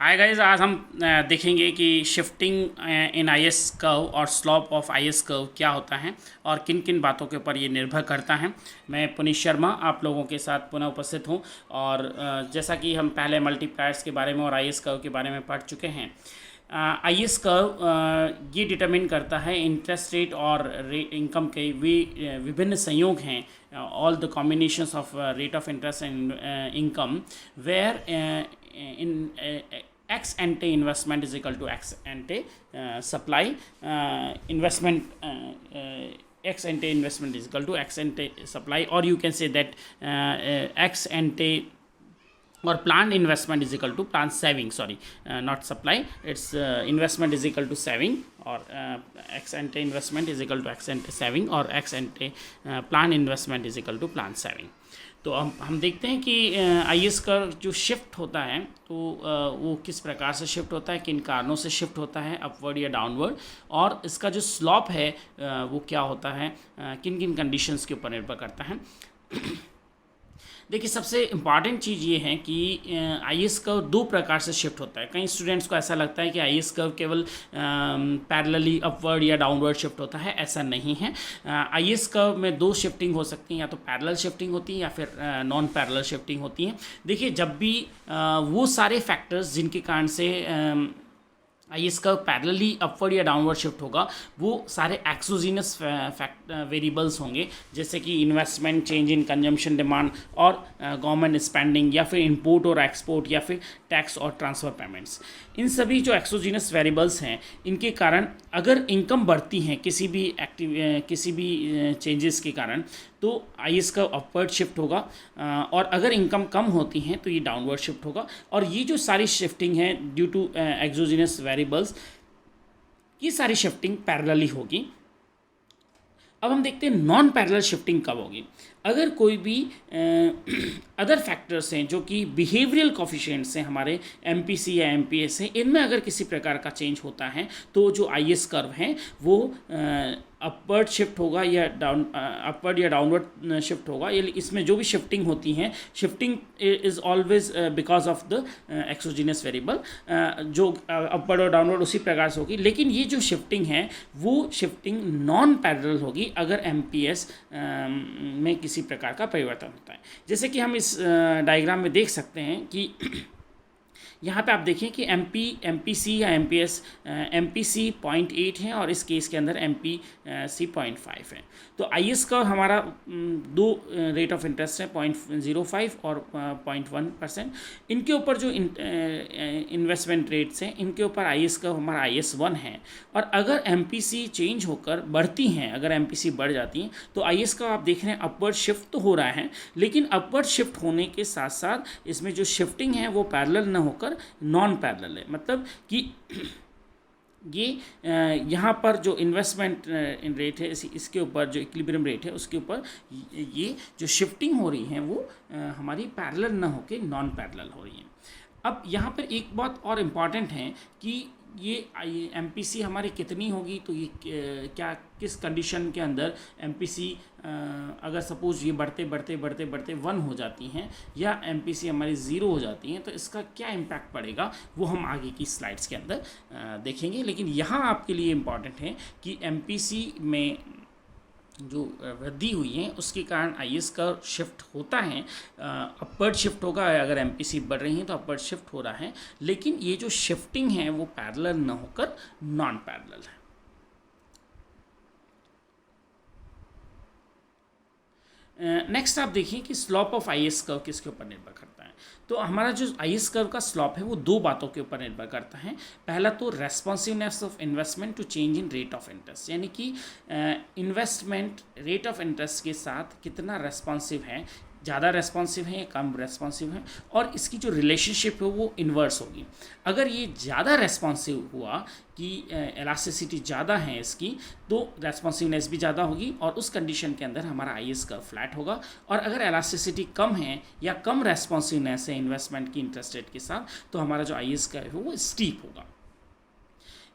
Hi guys, आज हम देखेंगे कि शिफ्टिंग इन आईएस कर्व और स्लोप ऑफ आईएस कर्व क्या होता है और किन किन बातों के ऊपर ये निर्भर करता है। मैं पुनीत शर्मा आप लोगों के साथ पुनः उपस्थित हूँ और जैसा कि हम पहले मल्टीप्लायर्स के बारे में और आईएस कर्व के बारे में पढ़ चुके हैं। आईएस कर्व ये डिटरमिन करता है इंटरेस्ट रेट और इनकम के विभिन्न संयोग हैं, all the combinations of rate of interest and income where in ex ante investment is equal to ex ante supply investment ex ante investment is equal to ex ante supply, or you can say that ex ante or planned investment is equal to planned saving, sorry, not supply, it's investment is equal to saving, or ex ante investment is equal to ex ante saving, or ex ante planned investment is equal to planned saving. तो हम देखते हैं कि IS का जो shift होता है तो वो किस प्रकार से शिफ्ट होता है, किन कारणों से शिफ्ट होता है, अपवर्ड या डाउनवर्ड, और इसका जो स्लॉप है वो क्या होता है, किन किन कंडीशंस के ऊपर निर्भर करता है। देखिए, सबसे इम्पॉर्टेंट चीज़ ये है कि आईएस कर्व दो प्रकार से शिफ्ट होता है। कई स्टूडेंट्स को ऐसा लगता है कि आईएस कर्व केवल पैरेलली अपवर्ड या डाउनवर्ड शिफ्ट होता है, ऐसा नहीं है। आईएस कर्व में दो शिफ्टिंग हो सकती हैं, या तो पैरेलल शिफ्टिंग होती है या फिर नॉन पैरेलल शिफ्टिंग होती है। देखिए, जब भी वो सारे फैक्टर्स जिनके कारण से आईएस कर्व पैरेलली अपवर्ड या डाउनवर्ड शिफ्ट होगा वो सारे एक्सोजीनस वेरिएबल्स होंगे, जैसे कि investment, change in consumption demand और गवर्नमेंट स्पेंडिंग, या फिर इंपोर्ट और एक्सपोर्ट, या फिर टैक्स और ट्रांसफ़र पेमेंट्स। इन सभी जो एक्सोजीनस वेरिएबल्स हैं इनके कारण अगर इनकम बढ़ती हैं किसी भी चेंजेस के कारण तो आईएस का अपवर्ड शिफ्ट होगा, और अगर इनकम कम होती हैं तो ये डाउनवर्ड शिफ्ट होगा। और ये जो सारी शिफ्टिंग है ड्यू टू एक्सोजीनस वेरिएबल्स, ये सारी शिफ्टिंग पैरेलली होगी। अब हम देखते हैं नॉन पैरेलल शिफ्टिंग कब होगी। अगर कोई भी अदर फैक्टर्स हैं जो कि बिहेवियरल कोफिशिएंट्स हैं, हमारे एमपीसी या एमपीएस हैं, इनमें अगर किसी प्रकार का चेंज होता है तो जो आईएस कर्व है वो अपवर्ड शिफ्ट होगा या अपवर्ड या डाउनवर्ड शिफ्ट होगा। ये इसमें जो भी शिफ्टिंग होती हैं, shifting is always because of the exogenous variable, जो अपवर्ड और डाउनवर्ड उसी प्रकार से होगी। लेकिन ये जो शिफ्टिंग है वो शिफ्टिंग नॉन पैरेलल होगी अगर एमपीएस में किसी प्रकार का परिवर्तन होता है। जैसे कि हम इस डायग्राम में देख सकते हैं कि यहाँ पे आप देखिए कि एमपीसी या एमपीएस, एमपीसी 0.8 है और इस केस के अंदर एमपीसी 0.5 है। तो आईएस का हमारा दो रेट ऑफ इंटरेस्ट है, 0.05 और 0.1%। इनके ऊपर जो इन्वेस्टमेंट रेट्स हैं इनके ऊपर आईएस का हमारा IS1 है। और अगर एमपीसी चेंज होकर बढ़ती हैं, अगर एमपीसी बढ़ जाती हैं तो आईएस का आप देख रहे हैं अपवर्ड शिफ्ट तो हो रहा है, लेकिन अपवर्ड शिफ्ट होने के साथ साथ इसमें जो शिफ्टिंग है वो पैरेलल न होकर नॉन पैरेलल है। मतलब कि ये यहाँ पर जो इन्वेस्टमेंट रेट है इसके ऊपर जो इक्विलिब्रियम रेट है उसके ऊपर ये जो शिफ्टिंग हो रही है वो हमारी पैरेलल ना होकर नॉन पैरेलल हो रही है। अब यहाँ पर एक बात और इम्पॉर्टेंट है कि ये एमपीसी हमारी कितनी होगी, तो ये क्या किस कंडीशन के अंदर एमपीसी अगर सपोज ये बढ़ते बढ़ते बढ़ते बढ़ते 1 हो जाती हैं या एमपीसी हमारी 0 हो जाती हैं तो इसका क्या इम्पैक्ट पड़ेगा वो हम आगे की स्लाइड्स के अंदर देखेंगे। लेकिन यहाँ आपके लिए इम्पॉर्टेंट है कि एमपीसी में जो वृद्धि हुई है उसके कारण आईएस का शिफ्ट होता है, अपवर्ड शिफ्ट होगा। अगर एमपीसी बढ़ रही है तो अपवर्ड शिफ्ट हो रहा है, लेकिन ये जो शिफ्टिंग है वो पैरेलल न होकर नॉन पैरेलल है। नेक्स्ट आप देखिए कि स्लॉप ऑफ आईएस कर्व किसके ऊपर निर्भर करता है। तो हमारा जो आईएस कर्व का स्लॉप है वो दो बातों के ऊपर निर्भर करता है। पहला तो responsiveness of investment to change in rate of interest, यानी कि इन्वेस्टमेंट रेट ऑफ इंटरेस्ट के साथ कितना रेस्पॉन्सिव है, ज़्यादा रेस्पॉन्सिव है या कम रेस्पॉन्सिव है, और इसकी जो रिलेशनशिप है वो इन्वर्स होगी। अगर ये ज़्यादा रेस्पॉन्सिव हुआ कि एलास्टिसिटी ज़्यादा है इसकी, तो रेस्पॉन्सिवनेस भी ज़्यादा होगी और उस कंडीशन के अंदर हमारा आईएस कर्व फ्लैट होगा। और अगर एलास्टिसिटी कम है या कम रेस्पॉन्सिवनेस है इन्वेस्टमेंट की इंटरेस्ट रेट के साथ तो हमारा जो आईएस कर्व है वो स्टीप होगा।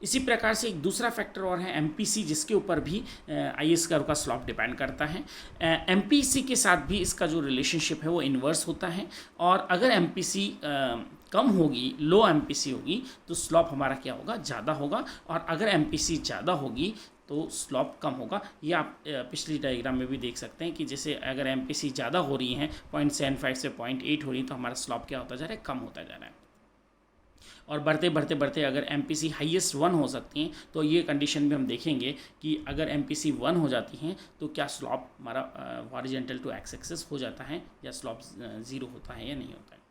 इसी प्रकार से एक दूसरा फैक्टर और है एमपीसी, जिसके ऊपर भी आईएस कर्व का स्लॉप डिपेंड करता है। एमपीसी के साथ भी इसका जो रिलेशनशिप है वो इन्वर्स होता है, और अगर एमपीसी कम होगी, लो एमपीसी होगी, तो स्लॉप हमारा क्या होगा, ज़्यादा होगा। और अगर एमपीसी ज़्यादा होगी तो स्लॉप कम होगा। ये आप पिछली डायग्राम में भी देख सकते हैं कि जैसे अगर एमपीसी ज़्यादा हो रही है, 0.75 से 0.8 हो रही है, तो हमारा स्लॉप क्या होता जा रहा है, कम होता जा रहा है। और बढ़ते बढ़ते बढ़ते अगर एमपीसी हाईएस्ट 1 हो सकती हैं, तो ये कंडीशन भी हम देखेंगे कि अगर एमपीसी 1 हो जाती हैं तो क्या स्लॉप हमारा हॉरिजॉन्टल टू एक्स एक्सिस हो जाता है या स्लॉप 0 होता है या नहीं होता है।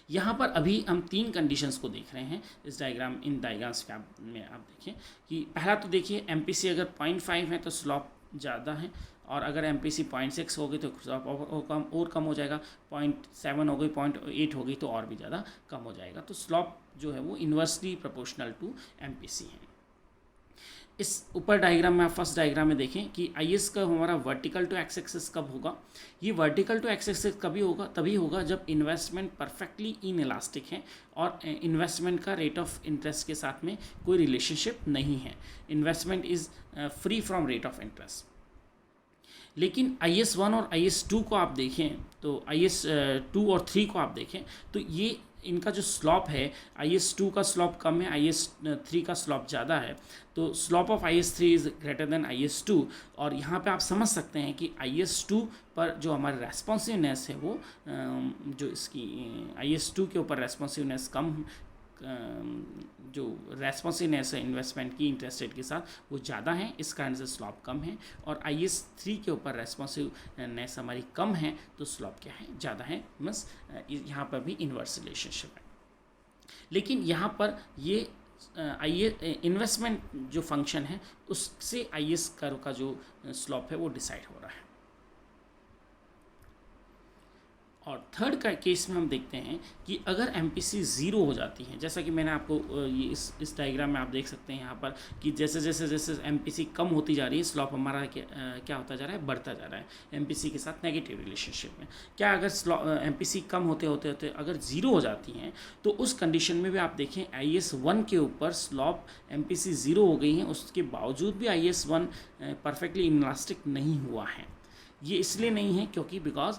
यहाँ पर अभी हम 3 कंडीशंस को देख रहे हैं इस डायग्राम, इन डायग्राम्स में आप देखें कि पहला तो देखिए एमपीसी अगर 0.5 है तो स्लॉप ज़्यादा है, और अगर एमपीसी 0.6 हो गई तो स्लॉप और कम हो जाएगा, 0.7 हो गई, 0.8 हो गई तो और भी ज़्यादा कम हो जाएगा। तो स्लॉप जो है वो इन्वर्सली प्रोपोर्शनल टू एमपीसी है। इस ऊपर डायग्राम में आप फर्स्ट डायग्राम में देखें कि आईएस का हमारा वर्टिकल टू एक्स एक्सिस कब होगा। ये वर्टिकल टू एक्स एक्सिस कभी होगा, तभी होगा जब इन्वेस्टमेंट परफेक्टली इन इलास्टिक है और इन्वेस्टमेंट का रेट ऑफ इंटरेस्ट के साथ में कोई रिलेशनशिप नहीं है। Investment is free from rate of interest. लेकिन IS-1 और IS-2 को आप देखें तो IS-2 और 3 को आप देखें तो ये इनका जो स्लॉप है, IS-2 का स्लॉप कम है, IS-3 का स्लॉप ज़्यादा है। तो slope of IS-3 is greater than IS-2। और यहाँ पे आप समझ सकते हैं कि IS-2 पर जो हमारी रेस्पॉन्सिवनेस है वो जो इसकी IS-2 के ऊपर रेस्पॉन्सिवनेस कम, जो रेस्पॉन्सिवनेस है इन्वेस्टमेंट की इंटरेस्ट रेट के साथ वो ज़्यादा है, इस कारण से स्लॉप कम है। और IS-3 के ऊपर रेस्पॉन्सिवनेस हमारी कम है तो स्लॉप क्या है, ज़्यादा है। मीन्स यहाँ पर भी इन्वर्स रिलेशनशिप है। लेकिन यहाँ पर ये इन्वेस्टमेंट जो फंक्शन है उससे IS कर्व का जो स्लॉप है वो डिसाइड हो रहा है। और थर्ड का केस में हम देखते हैं कि अगर एमपीसी 0 हो जाती है, जैसा कि मैंने आपको ये इस डायग्राम में आप देख सकते हैं यहाँ पर कि जैसे जैसे जैसे एमपीसी कम होती जा रही है, स्लॉप हमारा क्या होता जा रहा है, बढ़ता जा रहा है एमपीसी के साथ नेगेटिव रिलेशनशिप में। क्या अगर एमपीसी कम होते होते होते अगर 0 हो जाती हैं तो उस कंडीशन में भी आप देखें IS-1 के ऊपर स्लॉप एमपीसी 0 हो गई है, उसके बावजूद भी IS-1 परफेक्टली इनलास्टिक नहीं हुआ है। ये इसलिए नहीं है क्योंकि बिकॉज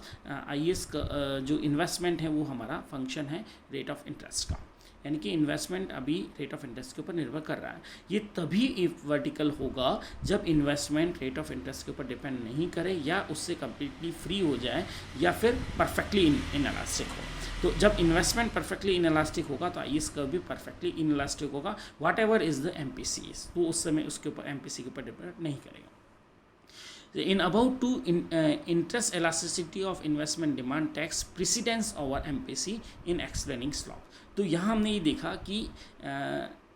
IS का जो इन्वेस्टमेंट है वो हमारा फंक्शन है रेट ऑफ इंटरेस्ट का, यानी कि इन्वेस्टमेंट अभी रेट ऑफ इंटरेस्ट के ऊपर निर्भर कर रहा है। ये तभी वर्टिकल होगा जब इन्वेस्टमेंट रेट ऑफ इंटरेस्ट के ऊपर डिपेंड नहीं करे या उससे कम्प्लीटली फ्री हो जाए या फिर परफेक्टली इनइलास्टिक हो। तो जब इन्वेस्टमेंट परफेक्टली इनइलास्टिक होगा तो IS कर्व भी परफेक्टली इनइलास्टिक होगा, what ever is the MPC, तो उस समय उसके ऊपर MPC के ऊपर डिपेंड नहीं करेगा। In about to interest elasticity of investment demand takes precedence over MPC in explaining slop। तो यहाँ हमने ये देखा कि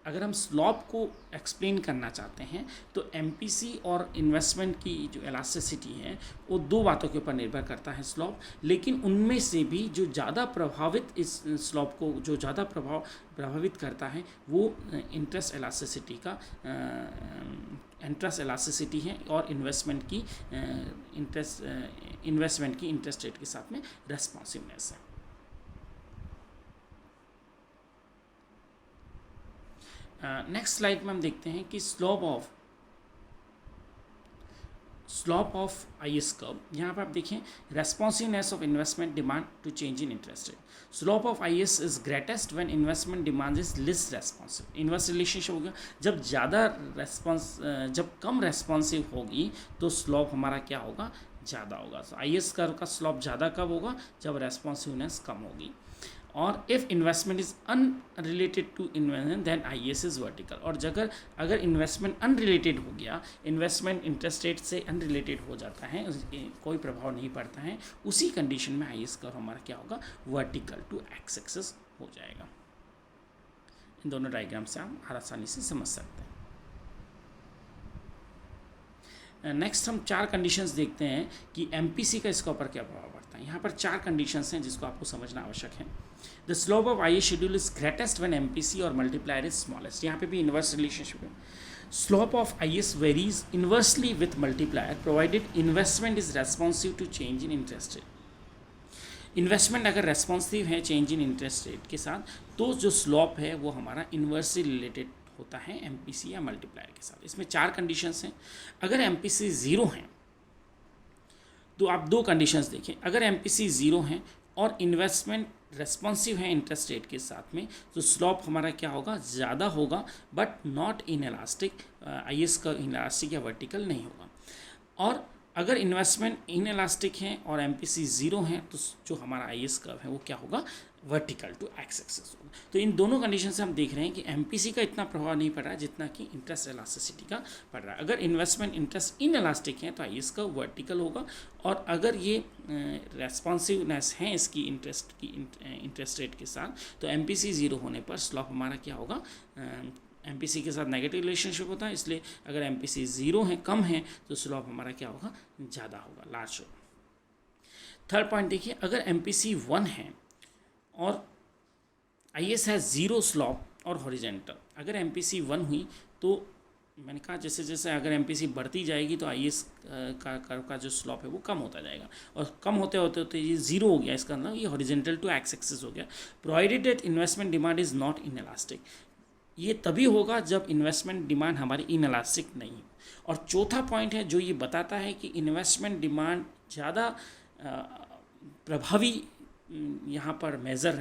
अगर हम स्लॉप को एक्सप्लेन करना चाहते हैं तो MPC और इन्वेस्टमेंट की जो एलास्टिसिटी है वो 2 बातों के ऊपर निर्भर करता है स्लॉप। लेकिन उनमें से भी जो ज़्यादा प्रभावित, इस स्लॉप को जो ज़्यादा प्रभावित करता है वो इंटरेस्ट एलास्टिसिटी है और इन्वेस्टमेंट की इंटरेस्ट रेट के साथ में रेस्पॉन्सिवनेस है। नेक्स्ट स्लाइड में हम देखते हैं कि स्लॉप ऑफ IS कर्व। यहाँ पर आप देखें responsiveness of investment demand to change in interest rate. Slope of IS is greatest when investment demand is less responsive. Inverse relationship होगा, जब कम रेस्पॉन्सिव होगी तो स्लॉप हमारा क्या होगा, ज़्यादा होगा। तो IS कर्व का स्लॉप ज़्यादा कब होगा, जब रेस्पॉन्सिवनेस कम होगी। और if investment is unrelated to investment then IS is vertical. और अगर इन्वेस्टमेंट अनरिलेटेड हो गया, इन्वेस्टमेंट इंटरेस्ट रेट से अनरिलेटेड हो जाता है, कोई प्रभाव नहीं पड़ता है, उसी कंडीशन में IS कर्व हमारा क्या होगा, वर्टिकल टू एक्स एक्सिस हो जाएगा। इन दोनों डायग्राम से आप आसानी से समझ सकते हैं। नेक्स्ट हम 4 कंडीशंस देखते हैं कि MPC का इसके ऊपर क्या प्रभाव पड़ता है। यहाँ पर 4 कंडीशंस हैं जिसको आपको समझना आवश्यक है। The slope of IS schedule is greatest when MPC और मल्टीप्लायर इज स्मॉलेस्ट। यहाँ पे भी इन्वर्स रिलेशनशिप है। Slope of IS varies inversely with multiplier provided investment is responsive to change in interest rate. Investment अगर responsive है change in interest rate के साथ तो जो स्लोप है वो हमारा इन्वर्सली रिलेटेड होता है MPC या मल्टीप्लायर के साथ। इसमें 4 कंडीशंस हैं। अगर MPC 0 है तो आप 2 कंडीशंस देखें। अगर MPC 0 है और इन्वेस्टमेंट रेस्पॉन्सिव है इंटरेस्ट रेट के साथ में, तो स्लॉप हमारा क्या होगा, ज़्यादा होगा, but not inelastic, IS का इलास्टिक या वर्टिकल नहीं होगा। और अगर इन्वेस्टमेंट इन इलास्टिक है और एमपीसी ज़ीरो है तो जो हमारा आईएस कर्व है वो क्या होगा, वर्टिकल टू एक्स एक्सिस होगा। तो इन दोनों कंडीशन से हम देख रहे हैं कि एमपीसी का इतना प्रभाव नहीं पड़ रहा है जितना कि इंटरेस्ट इलास्टिसिटी का पड़ रहा है। अगर इन्वेस्टमेंट इंटरेस्ट इन इलास्टिक है तो आईएस कर्व वर्टिकल होगा, और अगर ये रेस्पॉन्सिवनेस है इसकी इंटरेस्ट रेट के साथ, तो एमपीसी ज़ीरो होने पर स्लॉप हमारा क्या होगा, एमपीसी के साथ नेगेटिव रिलेशनशिप होता है, इसलिए अगर एमपीसी ज़ीरो है, कम है, तो स्लॉप हमारा क्या होगा, ज़्यादा होगा, लार्ज होगा। थर्ड पॉइंट देखिए, अगर एमपीसी 1 है और आईएस है ज़ीरो स्लॉप और हॉरिजेंटल, अगर एमपीसी 1 हुई तो मैंने कहा जैसे जैसे अगर एमपीसी बढ़ती जाएगी तो आईएस का कर्व का जो स्लॉप है वो कम होता जाएगा, और कम होते होते होते ये ज़ीरो हो गया, इसका मतलब ये हॉरिजेंटल टू एक्स एक्सिस हो गया। Provided that investment demand is not in elastic, ये तभी होगा जब इन्वेस्टमेंट डिमांड हमारी इन इलास्टिक नहीं हो। और चौथा पॉइंट है जो ये बताता है कि इन्वेस्टमेंट डिमांड ज़्यादा प्रभावी यहाँ पर मेज़र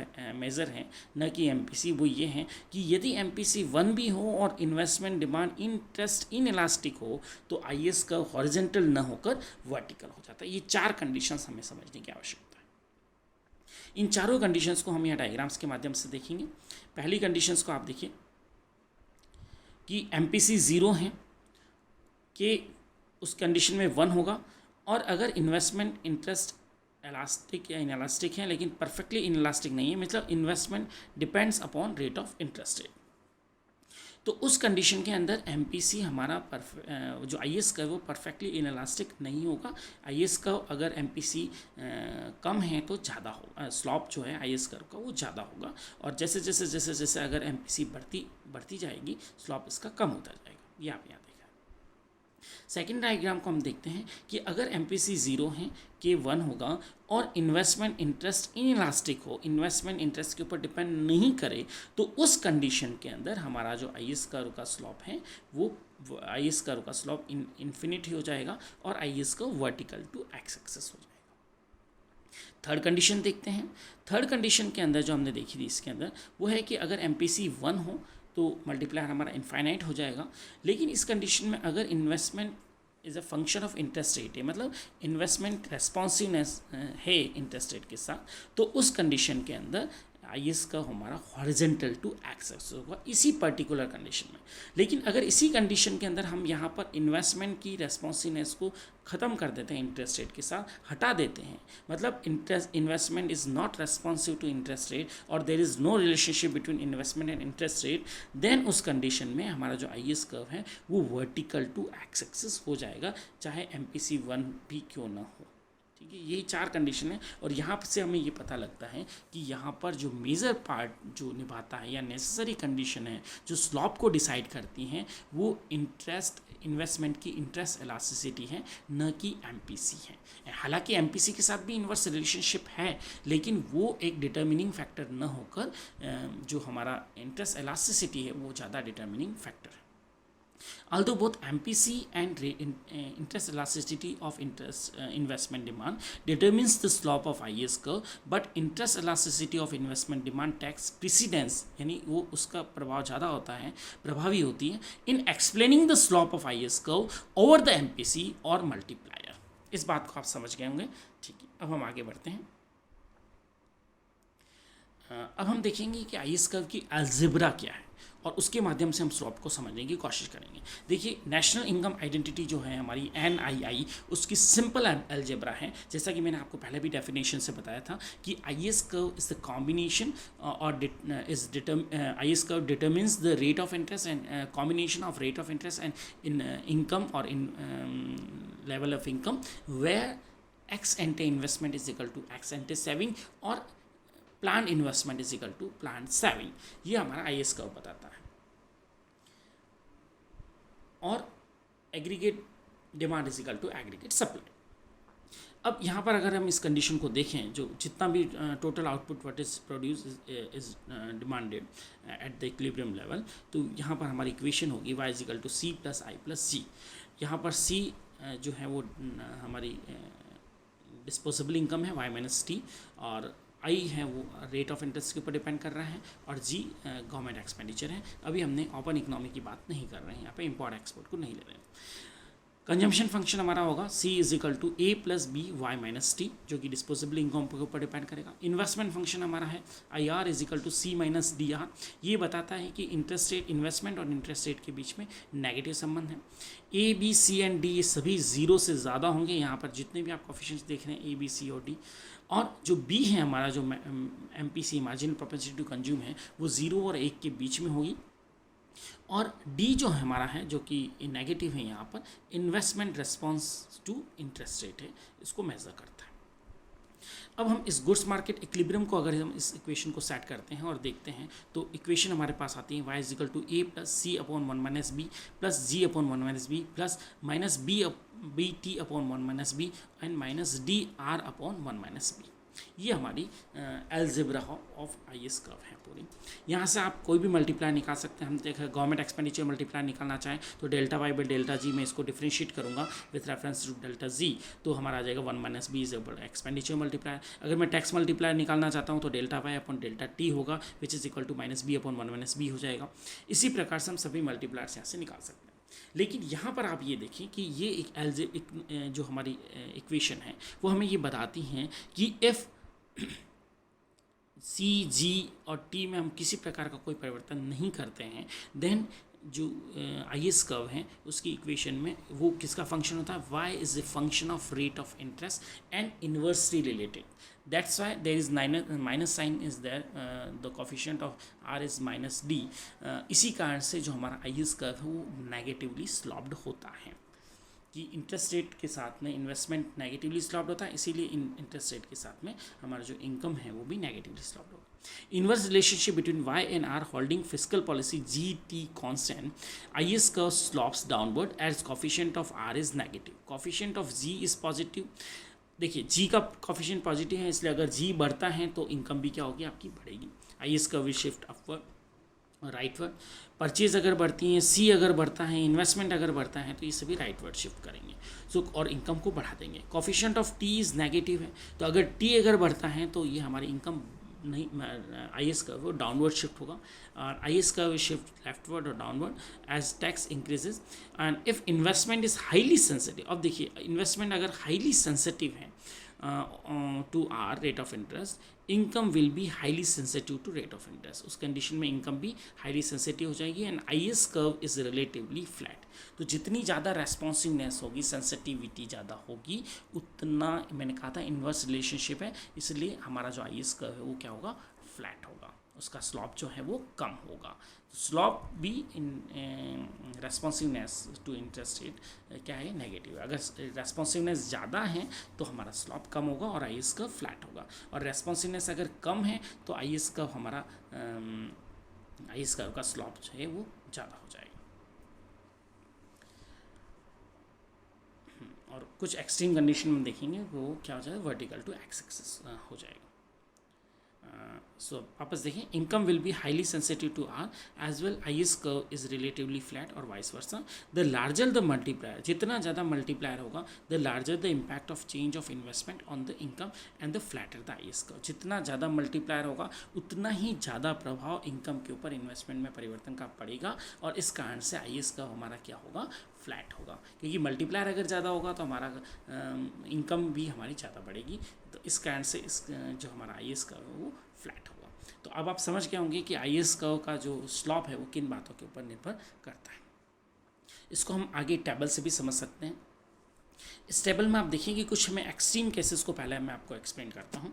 है न कि एमपीसी, वो ये है कि यदि एमपीसी 1 भी हो और investment demand interest in elastic हो तो आईएस का हॉरिजेंटल न होकर वर्टिकल हो जाता है। ये 4 कंडीशंस हमें समझने की आवश्यकता है। इन चारों कंडीशंस को हम यहाँ डायग्राम्स के माध्यम से देखेंगे। पहली कंडीशंस को आप देखिए कि एमपीसी 0 है कि उस कंडीशन में 1 होगा, और अगर इन्वेस्टमेंट इंटरेस्ट इलास्टिक या इन इलास्टिक है लेकिन परफेक्टली इन इलास्टिक नहीं है, मतलब investment depends upon rate of interest rate, तो उस कंडीशन के अंदर एमपीसी हमारा जो आईएस कर्व वो परफेक्टली इन इलास्टिक नहीं होगा। आईएस कर्व अगर एमपीसी कम है तो ज़्यादा होगा, स्लॉप जो है आईएस कर्व का वो ज़्यादा होगा, और जैसे जैसे जैसे जैसे अगर एमपीसी बढ़ती जाएगी स्लॉप इसका कम होता जाएगा। ये आप यहाँ देखा। सेकेंड डायग्राम को हम देखते हैं कि अगर एमपीसी 0 है के 1 होगा और इन्वेस्टमेंट इंटरेस्ट इन इलास्टिक हो, इन्वेस्टमेंट इंटरेस्ट के ऊपर डिपेंड नहीं करे, तो उस कंडीशन के अंदर हमारा जो आईएस कर्व का स्लॉप है वो आईएस कर्व का स्लॉप इन्फिनिटी हो जाएगा और IS curve vertical to X axis हो जाएगा। थर्ड कंडीशन देखते हैं। थर्ड कंडीशन के अंदर जो हमने देखी थी इसके अंदर वो है कि अगर एमपीसी 1 हो तो मल्टीप्लायर हमारा इनफाइनाइट हो जाएगा, लेकिन इस कंडीशन में अगर investment is a function of interest rate है, मतलब इन्वेस्टमेंट रेस्पॉन्सिवनेस है इंटरेस्ट रेट के साथ, तो उस कंडीशन के अंदर आईएस का हमारा हॉरिजेंटल टू एक्स एक्सिस होगा इसी पर्टिकुलर कंडीशन में। लेकिन अगर इसी कंडीशन के अंदर हम यहाँ पर इन्वेस्टमेंट की रेस्पॉन्सिवनेस को ख़त्म कर देते हैं, इंटरेस्ट रेट के साथ हटा देते हैं, मतलब investment is not responsive to interest rate और there is no relationship between investment and interest rate, then उस कंडीशन में हमारा जो आईएस कर्व है वो वर्टिकल टू एक्स एक्सिस हो जाएगा, चाहे एमपीसी 1 भी क्यों ना हो। ठीक है, यही 4 कंडीशन है, और यहाँ से हमें ये पता लगता है कि यहाँ पर जो मेजर पार्ट जो निभाता है या नेसेसरी कंडीशन है जो स्लॉप को डिसाइड करती हैं वो इन्वेस्टमेंट की इंटरेस्ट इलास्टिसिटी है, न कि एमपीसी है। हालांकि एमपीसी के साथ भी इन्वर्स रिलेशनशिप है, लेकिन वो एक डिटर्मिनिंग फैक्टर न होकर जो हमारा इंटरेस्ट इलास्टिसिटी है वो ज़्यादा डिटर्मिनिंग फैक्टर है। Although both MPC and interest elasticity of investment demand determines the slope of IS curve, but interest elasticity of investment demand takes precedence, यानी वो उसका प्रभाव ज़्यादा होता है, प्रभावी होती है in explaining the slope of IS curve over the MPC और multiplier। इस बात को आप समझ गए होंगे। ठीक है, अब हम आगे बढ़ते हैं। अब हम देखेंगे कि आईएस कर्व की अलजेब्रा क्या है और उसके माध्यम से हम स्लॉप को समझने की कोशिश करेंगे। देखिए, नेशनल इनकम आइडेंटिटी जो है हमारी NII, उसकी सिंपल अलजेब्रा है, जैसा कि मैंने आपको पहले भी डेफिनेशन से बताया था कि IS curve is the combination और IS curve determines the rate of interest and combination of rate of interest and in income और in level of income where ex ante investment is equal to ex ante saving और plan investment is equal to plan saving. ये हमारा IS curve बताता है। और aggregate demand is equal to aggregate supply. अब यहाँ पर अगर हम इस कंडीशन को देखें, जो जितना भी total output what is produce is demanded at the equilibrium level, तो यहाँ पर हमारी इक्वेशन होगी y is equal to C plus I plus C। यहाँ पर C जो है वो हमारी डिस्पोजेबल इनकम है y माइनस T, और आई है वो रेट ऑफ इंटरेस्ट के ऊपर डिपेंड कर रहा है, और जी गवर्नमेंट एक्सपेंडिचर है। अभी हमने ओपन इकोनॉमी की बात नहीं कर रहे हैं, यहाँ पे इंपोर्ट एक्सपोर्ट को नहीं ले रहे हैं। कंजम्पशन फंक्शन हमारा होगा C is equal to A plus B Y minus T, जो कि डिस्पोजेबल इनकम के ऊपर डिपेंड करेगा। इन्वेस्टमेंट फंक्शन हमारा है IR is equal to C minus DR। ये बताता है कि इंटरेस्ट रेट, इन्वेस्टमेंट और इंटरेस्ट रेट के बीच में नेगेटिव संबंध है। A B C and D ये सभी जीरो से ज़्यादा होंगे। यहाँ पर जितने भी आप कोफिशिएंट्स देख रहे हैं A B C और D, और जो B है हमारा, जो MPC marginal propensity to consume है, वो 0 और 1 के बीच में होगी। और डी जो है हमारा है, जो कि नेगेटिव है, यहाँ पर investment response to interest rate है, इसको मेजर करता है। अब हम इस गुड्स मार्केट इक्विलिब्रियम को अगर हम इस इक्वेशन को सेट करते हैं और देखते हैं, तो इक्वेशन हमारे पास आती है y is equal to A plus C upon 1 minus B plus G upon 1 minus B plus minus B T upon 1 minus B and minus D R upon 1 minus B. ये हमारी एल्जेब्रा ऑफ IS कर्व है पूरी। यहाँ से आप कोई भी multiply निकाल सकते हैं। हम देखें गवर्नमेंट एक्सपेंडिचर मल्टीप्लाई निकालना चाहें तो delta Y by delta G में इसको डिफ्रेंशिएट करूँगा with reference to delta G, तो हमारा आ जाएगा 1 minus B is expenditure multiply. अगर मैं टैक्स मल्टीप्लाई निकालना चाहता हूँ तो delta Y upon delta T होगा which is equal to minus B upon 1 minus B हो जाएगा। इसी प्रकार से हम सभी मल्टीप्लायर्स यहाँ से निकाल सकते हैं। लेकिन यहाँ पर आप ये देखिए कि ये एक जो हमारी इक्वेशन है वो हमें ये बताती हैं कि एफ C, G और T में हम किसी प्रकार का कोई परिवर्तन नहीं करते हैं, देन जो IS कर्व है उसकी इक्वेशन में वो किसका फंक्शन होता है, y is a function of rate of interest and inversely related. That's why there is minus sign is there, the coefficient of R is minus D। इसी कारण से जो हमारा IS कर्व है वो नेगेटिवली स्लॉप्ड होता है, कि इंटरेस्ट रेट के साथ में इन्वेस्टमेंट नेगेटिवली स्लॉप्ड होता है, इसीलिए इंटरेस्ट रेट के साथ में हमारा जो इनकम है वो भी नेगेटिवली स्लॉप्ड होगा। Inverse relationship between Y and R holding fiscal policy GT constant, IS curve slopes downward as coefficient of R is negative, coefficient of G is positive. देखिए G का कोफिशिएंट पॉजिटिव है, इसलिए अगर G बढ़ता है तो income भी क्या होगी, आपकी बढ़ेगी। IS curve will shift upward rightward. Purchase अगर बढ़ती हैं, C अगर बढ़ता है, इन्वेस्टमेंट अगर बढ़ता है, तो ये सभी राइटवर्ड शिफ्ट करेंगे और इनकम को बढ़ा देंगे। Coefficient of T is negative है, तो अगर T अगर बढ़ता है तो ये हमारी इनकम नहीं, IS कर्व वो डाउनवर्ड शिफ्ट होगा, और IS कर्व शिफ्ट लेफ्टवर्ड और downward as tax increases. And if investment is highly sensitive, अब देखिए इन्वेस्टमेंट अगर हाईली सेंसिटिव है to R rate of interest, income will be highly sensitive to rate of interest. उस condition में income भी highly sensitive हो जाएगी and IS curve is relatively flat. तो जितनी ज़्यादा रेस्पॉन्सिवनेस होगी, सेंसिटिविटी ज़्यादा होगी, उतना मैंने कहा था इन्वर्स रिलेशनशिप है, इसलिए हमारा जो IS कर्व है वो क्या होगा, फ्लैट होगा, उसका स्लॉप जो है वो कम होगा। स्लॉप भी इन रेस्पॉन्सिवनेस टू इंटरेस्ट रेट क्या है, नेगेटिव। अगर रेस्पॉन्सिवनेस ज़्यादा है तो हमारा स्लॉप कम होगा और IS कर्व फ्लैट होगा, और रेस्पॉन्सिवनेस अगर कम है तो IS कर्व हमारा IS कर्व का स्लॉप जो है वो ज़्यादा हो जाएगा। और कुछ एक्सट्रीम कंडीशन में देखेंगे वो क्या हो जाएगा, वर्टिकल टू एक्स एक्सिस हो जाएगा। सो वापस देखें, income will be highly sensitive to R as well IS curve is relatively flat और vice versa. The larger the multiplier, जितना ज़्यादा मल्टीप्लायर होगा, the larger the impact of change of investment on the income and the flatter the IS curve. जितना ज़्यादा multiplier होगा उतना ही ज़्यादा प्रभाव इनकम के ऊपर इन्वेस्टमेंट में परिवर्तन का पड़ेगा, और इस कारण से IS कर्व हमारा क्या होगा, फ्लैट होगा, क्योंकि मल्टीप्लायर अगर ज़्यादा होगा तो हमारा इनकम भी हमारी ज़्यादा बढ़ेगी। तो इस कारण से इस जो हमारा IS कर्व है वो फ्लैट होगा। तो अब आप समझ गए होंगे कि IS कर्व का जो स्लॉप है वो किन बातों के ऊपर निर्भर करता है। इसको हम आगे टेबल से भी समझ सकते हैं। इस टेबल में आप देखेंगे कुछ मैं एक्सट्रीम केसेस को पहले मैं आपको एक्सप्लेन करता हूँ।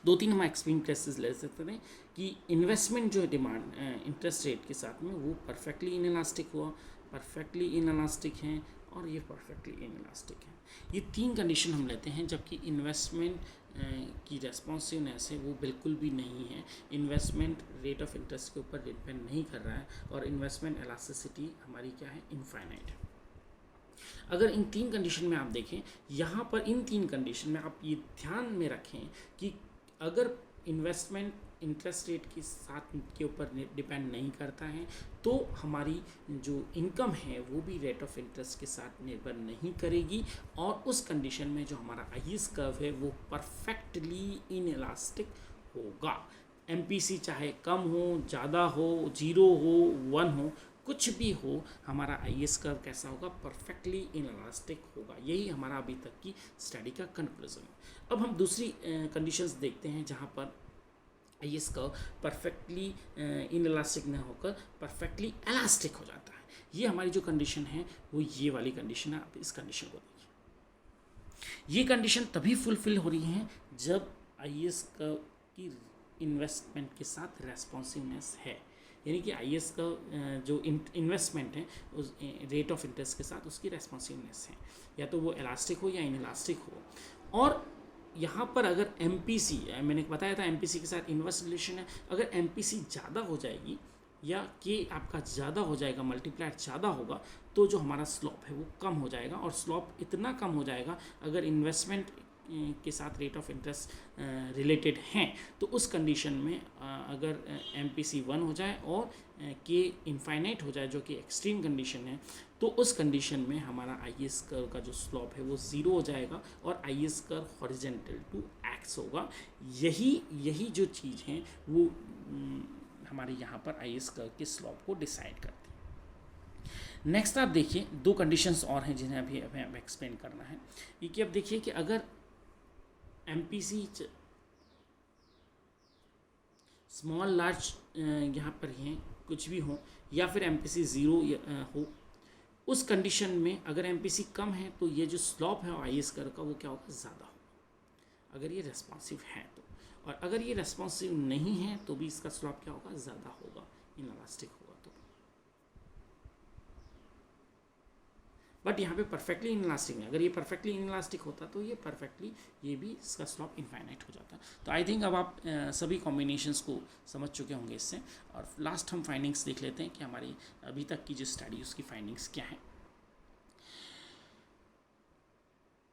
2-3 हम एक्सट्रीम केसेस ले सकते हैं कि इन्वेस्टमेंट जो डिमांड इंटरेस्ट रेट के साथ में वो परफेक्टली इनइलास्टिक हुआ, परफेक्टली इनइलास्टिक हैं, और ये परफेक्टली इनइलास्टिक है। ये 3 कंडीशन हम लेते हैं, जबकि इन्वेस्टमेंट की रेस्पॉन्सिवनेस है वो बिल्कुल भी नहीं है, इन्वेस्टमेंट रेट ऑफ इंटरेस्ट के ऊपर डिपेंड नहीं कर रहा है, और इन्वेस्टमेंट एलास्टिसिटी हमारी क्या है, इनफाइनाइट है। अगर इन 3 कंडीशन में आप देखें, यहाँ पर इन 3 कंडीशन में आप ये ध्यान में रखें कि अगर इन्वेस्टमेंट इंटरेस्ट रेट के साथ के ऊपर डिपेंड नहीं करता है, तो हमारी जो इनकम है वो भी रेट ऑफ इंटरेस्ट के साथ निर्भर नहीं करेगी, और उस कंडीशन में जो हमारा आईएस कर्व है वो परफेक्टली इनइलास्टिक होगा। एमपीसी चाहे कम हो, ज़्यादा हो, 0 हो, 1 हो, कुछ भी हो, हमारा आईएस कर्व कैसा होगा, परफेक्टली इनइलास्टिक होगा। यही हमारा अभी तक की स्टडी का कंक्लूजन है। अब हम दूसरी कंडीशंस देखते हैं जहाँ पर आईएस कर्व परफेक्टली इनइलास्टिक न होकर परफेक्टली इलास्टिक हो जाता है। ये हमारी जो कंडीशन है वो ये वाली कंडीशन है। आप इस कंडीशन को देखिए, ये कंडीशन तभी फुलफिल हो रही है जब आईएस कर्व की इन्वेस्टमेंट के साथ रेस्पॉन्सिवनेस है, यानी कि आईएस का जो इन्वेस्टमेंट है उस रेट ऑफ इंटरेस्ट के साथ उसकी रेस्पॉन्सिवनेस है, या तो वो इलास्टिक हो या इनइलास्टिक हो। और यहाँ पर अगर एमपीसी, मैंने बताया था एमपीसी के साथ इन्वर्स रिलेशन है, अगर एमपीसी ज़्यादा हो जाएगी या के आपका ज़्यादा हो जाएगा, मल्टीप्लायर ज़्यादा होगा, तो जो हमारा स्लॉप है वो कम हो जाएगा। और स्लॉप इतना कम हो जाएगा अगर इन्वेस्टमेंट के साथ रेट ऑफ इंटरेस्ट रिलेटेड हैं, तो उस कंडीशन में अगर एमपीसी 1 हो जाए और के इनफाइनाइट हो जाए, जो कि एक्सट्रीम कंडीशन है, तो उस कंडीशन में हमारा आईएस कर्व का जो स्लॉप है वो 0 हो जाएगा और IS curve horizontal to X होगा। यही जो चीज़ है वो हमारे यहाँ पर आईएस कर्व के स्लॉप को डिसाइड करती है। नेक्स्ट आप देखिए, दो कंडीशंस और हैं जिन्हें अभी हमें एक्सप्लेन करना है। ये कि अब देखिए कि अगर एमपीसी स्मॉल लार्ज यहाँ पर हैं कुछ भी हो, या फिर एमपीसी 0 हो, उस कंडीशन में अगर एमपीसी कम है तो ये जो स्लॉप है आईएस कर्व का वो क्या होगा, ज़्यादा होगा अगर ये रेस्पॉन्सिव है तो। और अगर ये रेस्पॉन्सिव नहीं है तो भी इसका स्लॉप क्या होगा, ज़्यादा होगा, इनइलास्टिक होगा। तो बट यहाँ पे परफेक्टली इनइलास्टिक नहीं, अगर ये परफेक्टली इनइलास्टिक होता तो ये परफेक्टली ये भी इसका स्लॉप इनफाइनाइट हो जाता। तो आई थिंक अब आप सभी कॉम्बिनेशंस को समझ चुके होंगे इससे। और लास्ट हम फाइंडिंग्स देख लेते हैं कि हमारी अभी तक की जो स्टडी उसकी फाइंडिंग्स क्या हैं।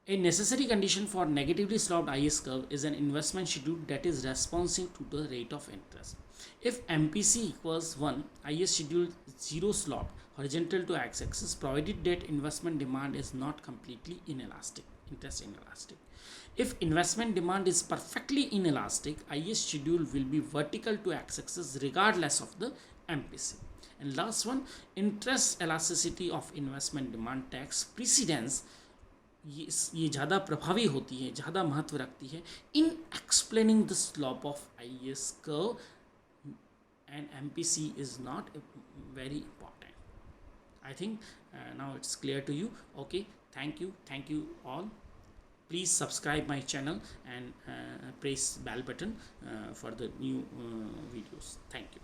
A necessary condition for negatively sloped IS curve is an investment schedule that is responsive to the rate of interest. If MPC equals 1, IS schedule 0 sloped horizontal to x-axis, provided that investment demand is not completely inelastic, interest inelastic. If investment demand is perfectly inelastic, IS schedule will be vertical to x-axis regardless of the MPC. And last one, interest elasticity of investment demand takes precedence, ये ज़्यादा प्रभावी होती है, ज़्यादा महत्व रखती है in explaining the slope of IS curve, and MPC is not very important. I think now it's clear to you. Okay, thank you all. Please subscribe my channel and press bell button for the new videos. Thank you.